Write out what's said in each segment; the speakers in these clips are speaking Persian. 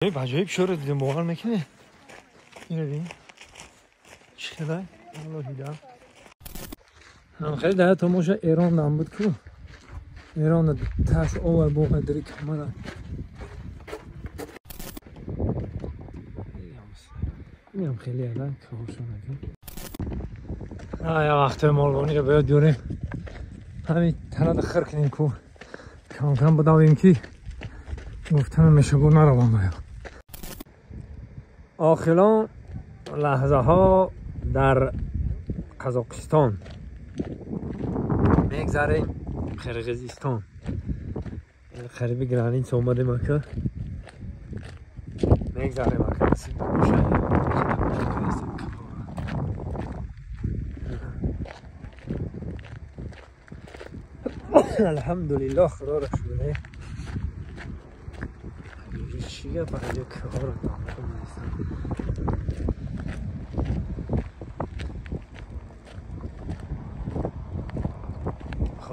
عجایب شروع دیدم باور میکنی؟ اینو ببین چقدر الله دیدم هم خیلی در تماشا ایران دام بود کو ایران تاس اوور بوق دری کاملا میام خیلی الان کارشون ندیم یا وقت مالبانی رو باید دوریم همین تناد خر کنیم کو کم کم بدویم که گفتم مشگو نروان باید آخران لحظه ها در قزاقستان میگذاریم قرقیزستان قریب گرانیت اومدیم اکه میگذاریم اکه نصیب باشه الحمدلله خدا را شکر چیه برای کار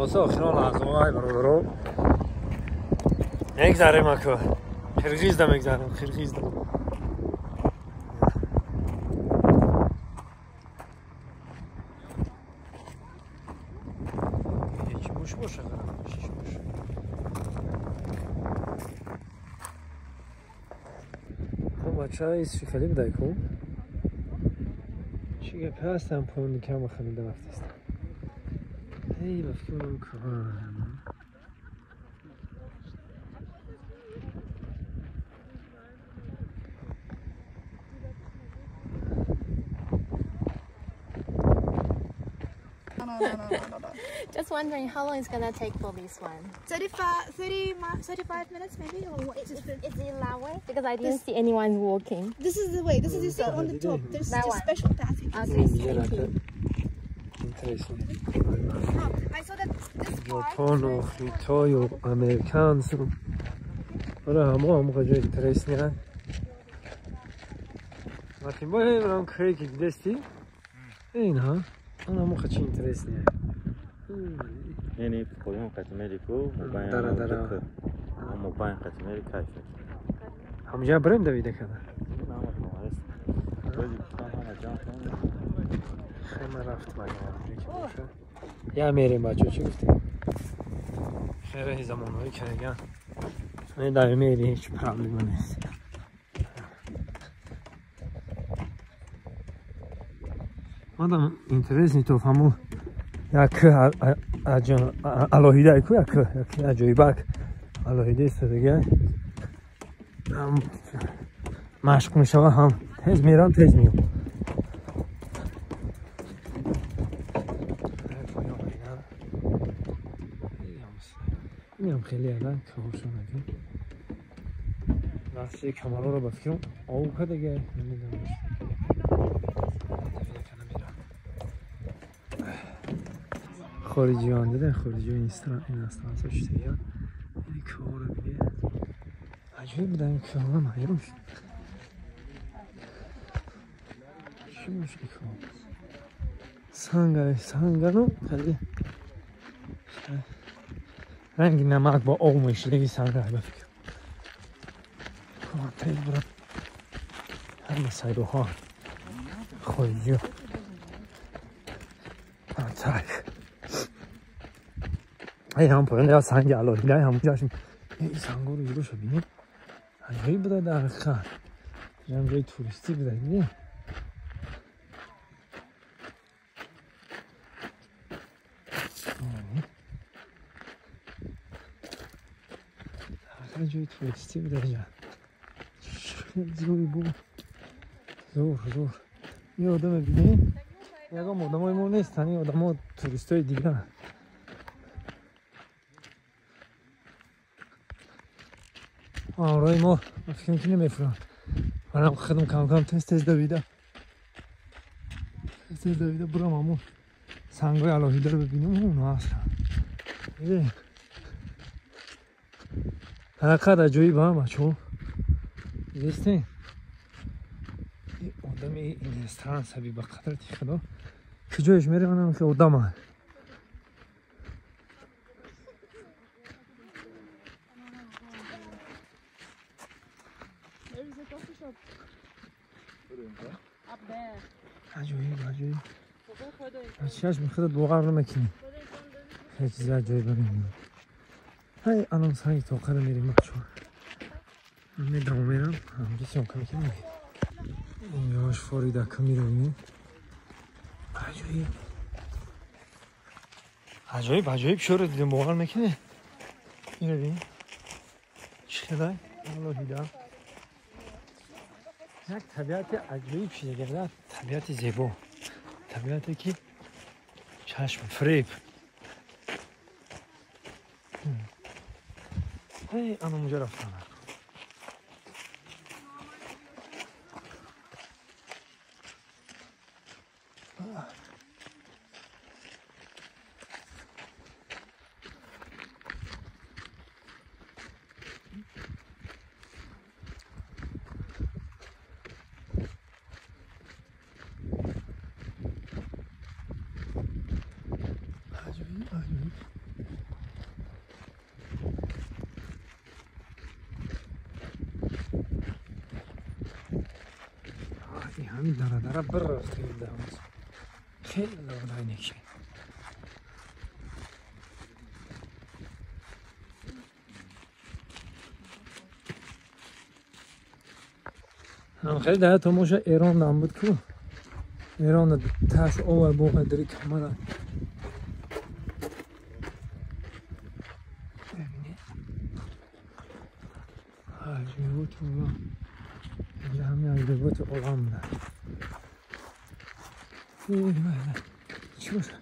خلاصه آخران لحظه های برادرو میگذاریم اکه قرقیز ده میگذاریم قرقیز ده یکی بوش باشه شیش باشه خب بچه های ایسشی خیلی بدهی کن چیگه پستم پوندی کم خیلی رفت است هی بفکرم کنم No. Just wondering how long it's gonna take for this one. 35 minutes maybe, or what? Is it that way? Because I didn't see anyone walking. This is the way. This is the on the top. There's That a one. special path. Okay, thank you. I saw that this part. ژاپن و آفریقای و امریکانس و آره همه جای اینترسنی هست وقتی ما هم کریکی دستی این ها اون همه خیلی اینترسنی هست یعنی خودم قطمه کو مباین داره مباین قطمه کیفه همجا بریم دویده کنه خیلی رفت یا میریم بچه چی گفتیم خیلی زمانهایی کنگن این داره میری هیچ پرابلم نیست مادم اینترس نیتو فهمو یک الهیده ایکو یک عجایبک الهیده است دیگه هم مشق میشوه هم تیز میرم تیز میام میام خیلی الان کارشون ندیم لحظه کمرها رو بفکرم آو که دیگه نمیدونم خارجی ها دیدن خارجی ها این استران ساشته یا این کار رو بگه عجیب بودن این کار هم حیرم شد چی میشه کار سنگرو خیلی رنگ نمک با آب میشلگی سنگر بفکر کار تیل برم همه سایدو ها خواهی تاک این هم پایان یا سنگ الهی هم جاشیم این سنگو رو جلوش بینیم عجیب بوده در خان جمع جای توریستی بوده بینیم در جای توریستی بوده جا زوری بود زور یه آدم بینیم یک هم آدم های ما نیستن این آدم ها توریست های دیگه آرای ما فکر که نمیفرن برام خودم کم تست دویده برام همون سنگای الهیده رو ببینیم اونو هست حقیقت عجایب هم بچه دیستین این آدم این استران سبی به قدرتی خدا کجایش میره منم که آدم ها عجیب چشم خودت باور نمیکنی خیلی چیز عجیب میبینی های الان سعی تا آخر میریم بچه من ادامه میرم همجا سیم کمی که میگه اینجاش فاریدکه میرونی عجیب شو رو دیدم باور میکنی اینو ببین چقدر الله دیدم یک طبیعت عجیب شده گرده طبیعت زیبا طبیعتی که چشم فریب هی انا اونجا رفتم همین داره بر رفتیم داماز خیلی لولای نکشه هم خیلی ده تماشا ایران دام بود که ایران تاش اوه بوه دری کاملا ببینید عجیبوت رو اینجا همین عجیبوت اولام ده چی باشه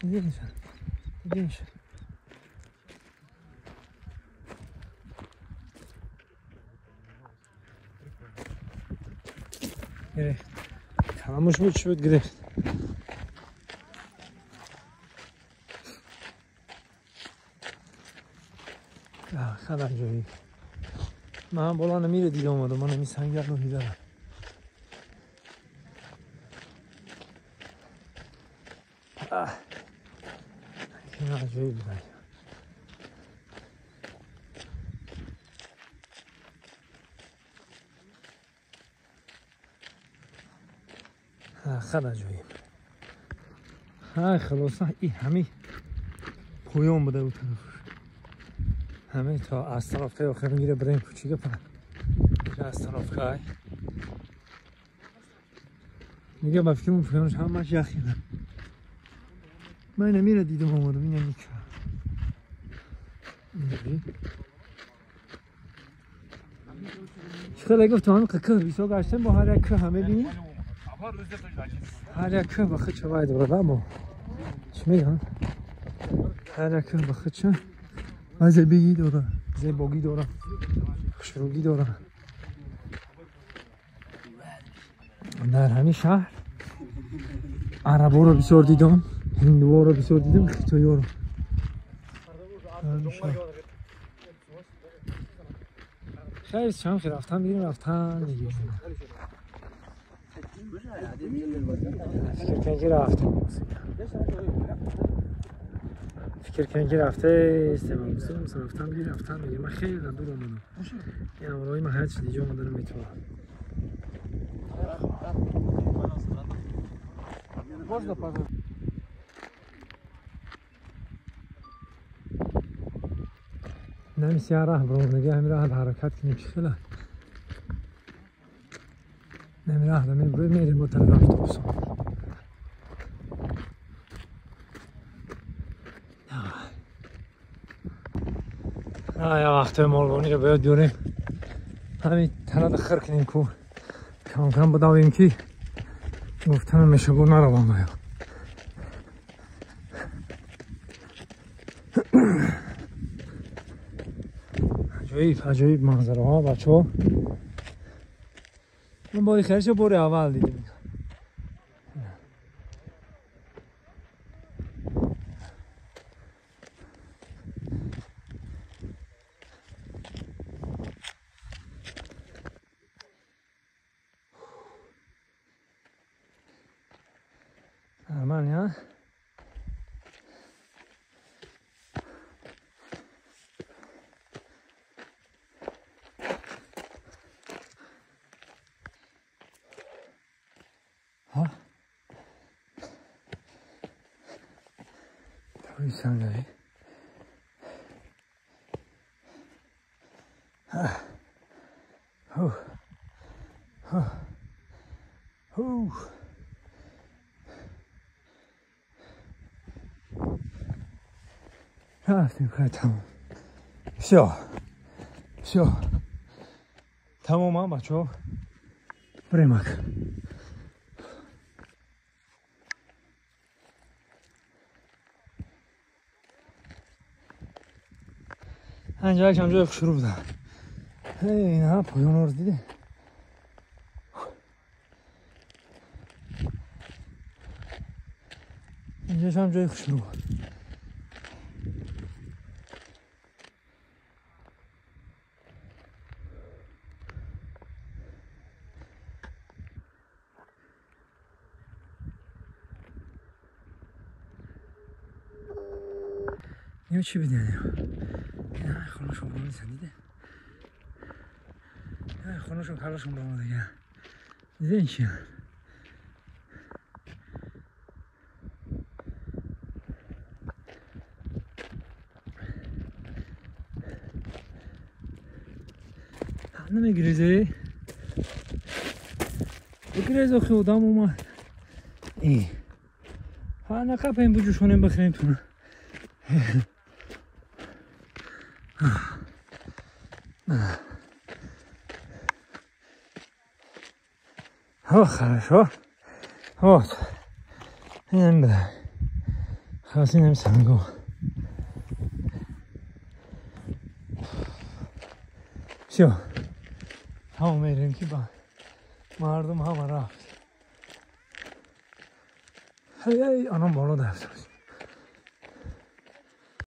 دیدینش گرفت کلامش بود چی بود گرفت خیلی عجیبی من بالا نمیره دیده اومدم من نمی سنگر رو دیدم این عجیبی بود خیلی عجیب های خلاصا این همه پویان بوده او طرف همه تا از طرف که آخر میره برای این کوچیکه پنه میره از طرف که میگه بفکرمون پویانش همش یخیده من نمیره دیدم آمدم این یعنی که خیلی گفتم همه که بیسا گشتن با هر یک همه بین هر یک با خود چه باید برده اما چی میگم هر یک با خود چه زیبایی داره زیبایی داره خوشرویی داره در همین شهر عربا رو بسیار دیدم هندوها رو بسیار دیدم خیتایی ها رو خیلی چند خیلی رفتن بیریم رفتن دیگه فکر کنگی رفته استمام مسلم رفتن بیریم رفتن دیگه من خیلی دور آمدم این امرای من هرچی دیگه آمدنم میتونم نمیسی راه برام نگه همین راه حرکت کنیم خیلی نمی راه دمیم روی میریم با طرف اتوبوس یا وقت مالبانی رو باید بیاریم همین تنه خر کنیم که کم کم بدویم که گفتم میشگو نروم باید عجیب منظره ها بچه ها من باری خیرش رو باری اول دیدیم Armania 이상해. رفتیم خیلی تمام شو تمام هم بچه ها بریم اینجا یکم جای شروع بودم این ها پایان رو دیده اینجا هم جای شروع بود اینو چی بیدن نه خونشون رو نیستن دیده نه خونشون کلشون رو دیگه دیده این چیه نمیگریزه بگریزه خودم اومد این ها نقب این بجوشونیم بخیریم تونه хорошо. Вот. Да. Хасинем сангу. Всё. Tamam merim ki ben. Mardım hamara. Hey anam bana da yaptı.